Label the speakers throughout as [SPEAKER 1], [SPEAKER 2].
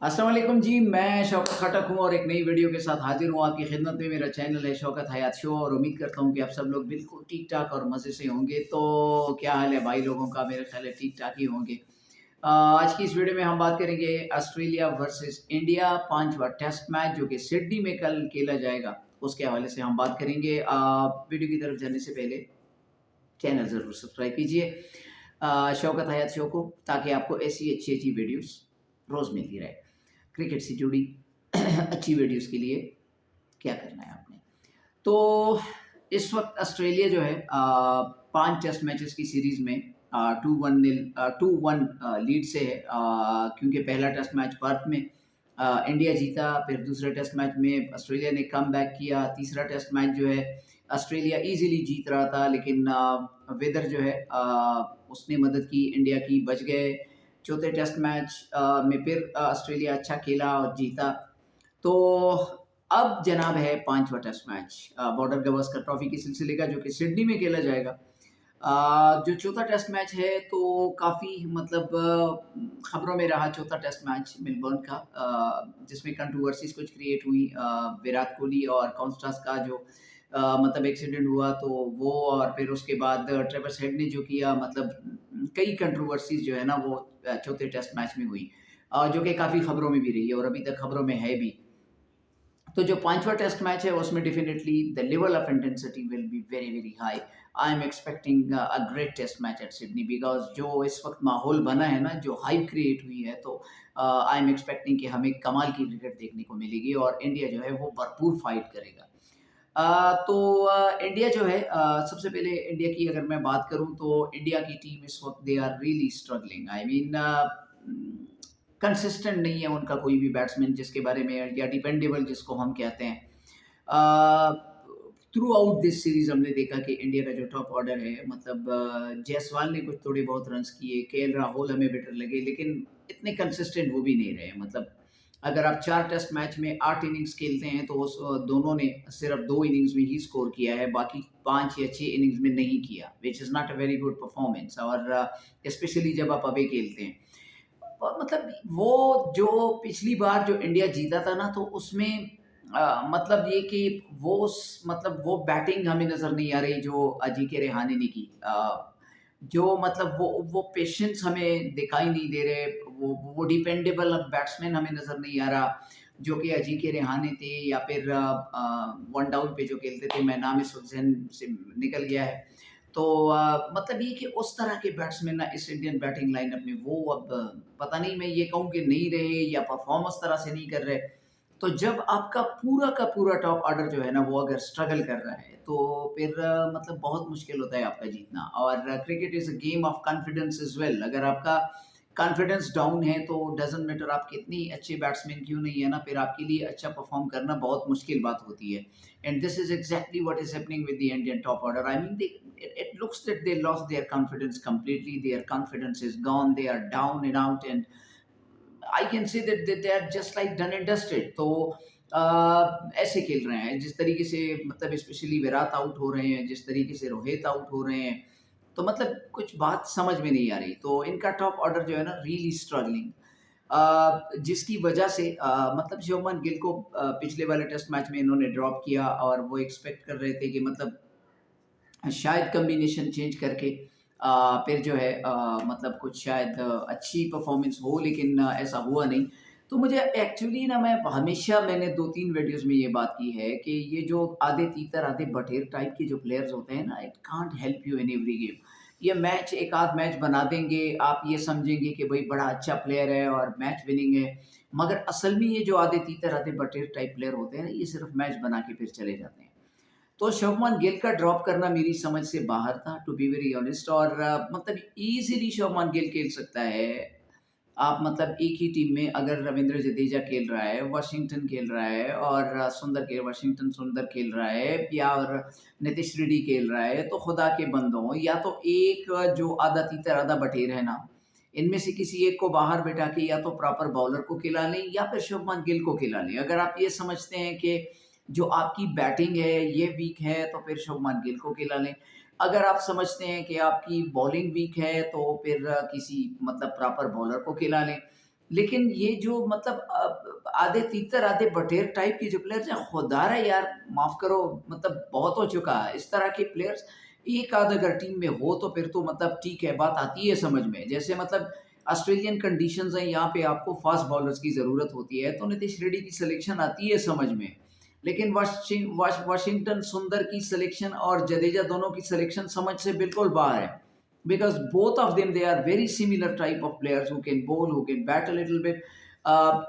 [SPEAKER 1] अस्सलाम वालेकुम जी, मैं शौकत खटक हूँ और एक नई वीडियो के साथ हाज़िर हूँ आपकी खिदमत में। मेरा चैनल है शौकत हयात शो और उम्मीद करता हूँ कि आप सब लोग बिल्कुल ठीक-ठाक और मज़े से होंगे। तो क्या हाल है भाई लोगों का? मेरा ख़्याल है ठीक-ठाक ही होंगे। आज की इस वीडियो में हम बात करेंगे ऑस्ट्रेलिया वर्सेस इंडिया 5वां टेस्ट मैच जो कि सिडनी में कल खेला जाएगा, उसके हवाले से हम बात करेंगे। वीडियो की तरफ जाने से पहले चैनल ज़रूर सब्सक्राइब कीजिए शौकत हयात शो को, ताकि आपको ऐसी अच्छी-अच्छी वीडियोज़ रोज़ मिलती रहे। क्रिकेट से जुड़ी अच्छी वीडियोस के लिए क्या करना है आपने? तो इस वक्त ऑस्ट्रेलिया जो है 5 टेस्ट मैचेस की सीरीज़ में 2-1 लीड से है, क्योंकि पहला टेस्ट मैच पर्थ में इंडिया जीता, फिर दूसरे टेस्ट मैच में ऑस्ट्रेलिया ने कमबैक किया, तीसरा टेस्ट मैच जो है ऑस्ट्रेलिया ईज़िली जीत रहा था, लेकिन वेदर जो है उसने मदद की, इंडिया की, बच गए। चौथे टेस्ट मैच में फिर ऑस्ट्रेलिया अच्छा खेला और जीता। तो अब जनाब है 5वां test match Border Gavaskar trophy के सिलसिले का, जो कि सिडनी में खेला जाएगा। जो चौथा टेस्ट मैच है तो काफ़ी मतलब खबरों में रहा चौथा टेस्ट मैच मेलबर्न का, जिसमें कंट्रोवर्सीज़ कुछ क्रिएट हुई। विराट कोहली और कॉन्स्टास का जो मतलब एक्सीडेंट हुआ तो वो, और फिर उसके बाद ट्रेविस हेड ने जो किया, मतलब कई कंट्रोवर्सीज़ जो है ना वो चौथे टेस्ट मैच में हुई, जो कि काफ़ी खबरों में भी रही है और अभी तक खबरों में है भी। तो जो 5वां टेस्ट मैच है उसमें definitely the level of intensity will be very very high. I am expecting a great test match at Sydney, because जो इस वक्त माहौल बना है ना, जो हाइप क्रिएट हुई है, तो आई एम एक्सपेक्टिंग कि हमें कमाल की क्रिकेट देखने को मिलेगी और इंडिया जो है वो भरपूर फाइट करेगा। इंडिया जो है, सबसे पहले इंडिया की अगर मैं बात करूँ तो इंडिया की टीम इस वक्त they are really struggling. I mean consistent नहीं है उनका कोई भी बैट्समैन, जिसके बारे में, या डिपेंडेबल जिसको हम कहते हैं। थ्रू आउट दिस सीरीज हमने देखा कि इंडिया का जो टॉप ऑर्डर है, मतलब जायसवाल ने कुछ थोड़े बहुत रन्स किए, केएल राहुल हमें बेटर लगे, लेकिन इतने कंसिस्टेंट वो भी नहीं रहे। मतलब अगर आप 4 टेस्ट मैच में 8 इनिंग्स खेलते हैं तो उस दोनों ने सिर्फ 2 इनिंग्स में ही स्कोर किया है, बाकी 5 या 6 इनिंग्स में नहीं किया, which is not a very good performance. और स्पेशली जब आप अवे खेलते हैं। और मतलब वो जो पिछली बार जो इंडिया जीता था ना, तो उसमें मतलब ये कि मतलब वो बैटिंग हमें नज़र नहीं आ रही जो अजिंक्य रहाणे ने की। जो मतलब वो पेशेंस हमें दिखाई नहीं दे रहे, वो डिपेंडेबल बैट्समैन हमें नज़र नहीं आ रहा, जो कि अजिंक्य रहाणे थे, या फिर वन डाउन पे जो खेलते थे, मैं नाम इस वक्त ज़हन से निकल गया है। तो मतलब ये कि उस तरह के बैट्समैन ना इस इंडियन बैटिंग लाइनअप में वो अब पता नहीं, मैं ये कहूँ कि नहीं रहे या परफॉर्म उस तरह से नहीं कर रहे। तो जब आपका पूरा का पूरा टॉप ऑर्डर जो है ना वो अगर स्ट्रगल कर रहा है, तो फिर मतलब बहुत मुश्किल होता है आपका जीतना। और cricket is a game of confidence is well. अगर आपका कॉन्फिडेंस डाउन है तो डज़न्ट मैटर आप कितनी अच्छे बैट्समैन क्यों नहीं है ना, फिर आपके लिए अच्छा परफॉर्म करना बहुत मुश्किल बात होती है। And this is exactly what is happening with the Indian top order. I mean it looks that they lost their confidence completely. Their confidence is gone. They are down and out, and I can say that they are just like done and dusted. तो ऐसे खेल रहे हैं जिस तरीके से, मतलब specially Virat out हो रहे हैं, जिस तरीके से रोहित आउट हो रहे हैं, तो मतलब कुछ बात समझ में नहीं आ रही। तो इनका टॉप ऑर्डर जो है ना रियली स्ट्रगलिंग, जिसकी वजह से मतलब शुभमन गिल को पिछले वाले टेस्ट मैच में इन्होंने ड्रॉप किया, और वो एक्सपेक्ट कर रहे थे कि मतलब शायद कॉम्बिनेशन चेंज करके फिर जो है मतलब कुछ शायद अच्छी परफॉर्मेंस हो, लेकिन ऐसा हुआ नहीं। तो मुझे एक्चुअली ना, मैं हमेशा, मैंने 2-3 वीडियोज़ में ये बात की है कि ये जो आधे तीतर आधे बटेर टाइप के जो प्लेयर्स होते हैं ना, it can't help you in every game. ये मैच एक आध मैच बना देंगे, आप ये समझेंगे कि भाई बड़ा अच्छा प्लेयर है और मैच विनिंग है, मगर असल में ये जो आधे तीतर आधे बटेर टाइप प्लेयर होते हैं ना, ये सिर्फ मैच बना के फिर चले जाते हैं। तो शुभमन गिल का ड्रॉप करना मेरी समझ से बाहर था, टू बी वेरी ऑनेस्ट। और मतलब ईज़िली शुभमन गिल खेल सकता है। आप मतलब एक ही टीम में अगर रवींद्र जडेजा खेल रहा है, वाशिंगटन खेल रहा है, और वाशिंगटन सुंदर खेल रहा है, या और नीतीश रेड्डी खेल रहा है, तो खुदा के बंदों, या तो एक जो आधा तीतर आधा बटेर है ना, इनमें से किसी एक को बाहर बिठा के या तो प्रॉपर बॉलर को खिला लें या फिर शुभमन गिल को खिला लें। अगर आप ये समझते हैं कि जो आपकी बैटिंग है ये वीक है, तो फिर शुभमन गिल को खिला लें। अगर आप समझते हैं कि आपकी बॉलिंग वीक है, तो फिर किसी मतलब प्रॉपर बॉलर को खिला लें। लेकिन ये जो मतलब आधे तीतर आधे बटेर टाइप के जो प्लेयर्स हैं, खुदा रे यार माफ़ करो, मतलब बहुत हो चुका है। इस तरह के प्लेयर्स एक आध अगर टीम में हो तो फिर तो मतलब ठीक है, बात आती है समझ में। जैसे मतलब ऑस्ट्रेलियन कंडीशंस हैं, यहाँ पे आपको फास्ट बॉलर्स की ज़रूरत होती है, तो नीतीश रेड्डी की सिलेक्शन आती है समझ में। लेकिन वाशिंगटन सुंदर की सिलेक्शन और जडेजा दोनों की सिलेक्शन समझ से बिल्कुल बाहर है। Because both of them they are very similar type of players who can bowl, who can bat a little bit.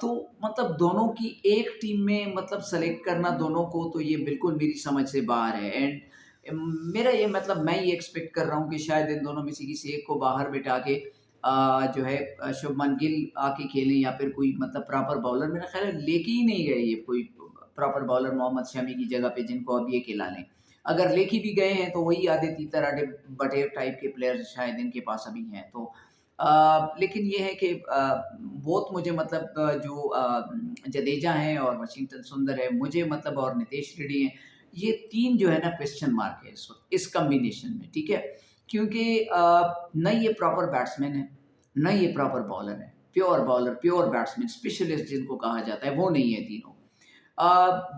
[SPEAKER 1] तो मतलब दोनों की एक टीम में मतलब सेलेक्ट करना दोनों को, तो ये बिल्कुल मेरी समझ से बाहर है। एंड मेरा ये मतलब मैं ये एक्सपेक्ट कर रहा हूँ कि शायद इन दोनों में से किसी एक को बाहर बिठा के जो है शुभमन गिल आके खेलें, या फिर कोई मतलब प्रॉपर बॉलर, मेरा ख्याल है लेके ही नहीं गए ये कोई प्रॉपर बॉलर मोहम्मद शमी की जगह पे जिनको अब ये खिला लें। अगर लेके भी गए हैं तो वही आधे तीतर आधे बटेर टाइप के प्लेयर्स शायद इनके पास अभी हैं। तो लेकिन ये है कि बहुत मुझे मतलब जडेजा हैं और वाशिंगटन सुंदर है मुझे मतलब, और नितेश रेड्डी हैं, ये 3 जो है ना क्वेश्चन मार्क है इस वक़्त इस कॉम्बिनेशन में, ठीक है? क्योंकि ना ये प्रॉपर बैट्समैन है, ना ये प्रॉपर बॉलर है। Pure bowler, pure batsman, specialist जिनको कहा जाता है, वो नहीं है तीनों।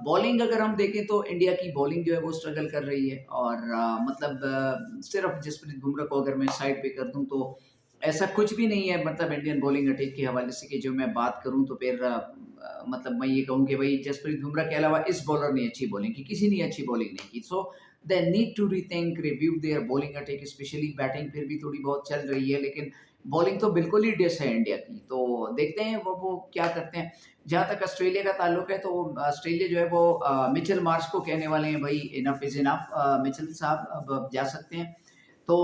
[SPEAKER 1] बॉलिंग अगर हम देखें तो इंडिया की बॉलिंग जो है वो स्ट्रगल कर रही है, और मतलब सिर्फ जसप्रीत बुमराह को अगर मैं साइड पे कर दूं तो ऐसा कुछ भी नहीं है मतलब इंडियन बॉलिंग अटैक के हवाले से कि जो मैं बात करूं तो फिर मतलब मैं ये कहूं कि भाई जसप्रीत बुमराह के अलावा इस बॉलर ने अच्छी बॉलिंग की, किसी ने अच्छी बॉलिंग नहीं की। So they need to rethink review their bowling attack, specially batting फिर भी थोड़ी बहुत चल रही है, लेकिन बॉलिंग तो बिल्कुल ही डिस है इंडिया की। तो देखते हैं वो क्या करते हैं। जहाँ तक ऑस्ट्रेलिया का ताल्लुक है तो ऑस्ट्रेलिया जो है वो मिचेल मार्श को कहने वाले हैं भाई इनफ इज़ इनफ, मिचेल साहब अब जा सकते हैं। तो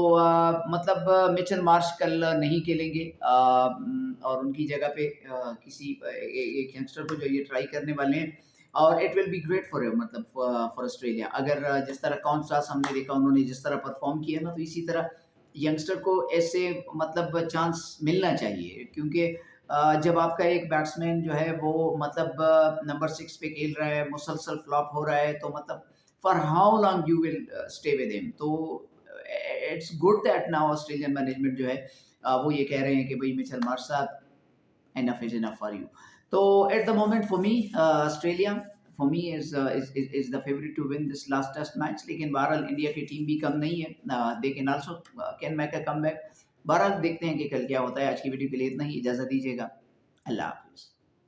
[SPEAKER 1] मतलब मिचेल मार्श कल नहीं खेलेंगे, और उनकी जगह पे किसी एक यंगस्टर को जो ये ट्राई करने वाले हैं, और it will be great for मतलब फॉर ऑस्ट्रेलिया। अगर जिस तरह कॉन्ट्रास्ट हमने देखा, उन्होंने जिस तरह परफॉर्म किया ना, तो इसी तरह यंगस्टर को ऐसे मतलब चांस मिलना चाहिए, क्योंकि जब आपका एक बैट्समैन जो है वो मतलब नंबर 6 पे खेल रहा है, मुसलसल फ्लॉप हो रहा है, तो मतलब for how long you will stay with him. तो it's good that now Australian management जो है वो ये कह रहे हैं कि भाई मिचेल मार्श साहब enough is enough for you. So at the moment for me, Australia for me is the favorite to win this last test match. लेकिन बहरहाल इंडिया की टीम भी कम नहीं है, they can also can make a comeback. बहरहाल देखते हैं कि कल क्या होता है। आज की वीडियो के लिए इतना ही, इजाज़त दीजिएगा। अल्लाह हाफ़िज़।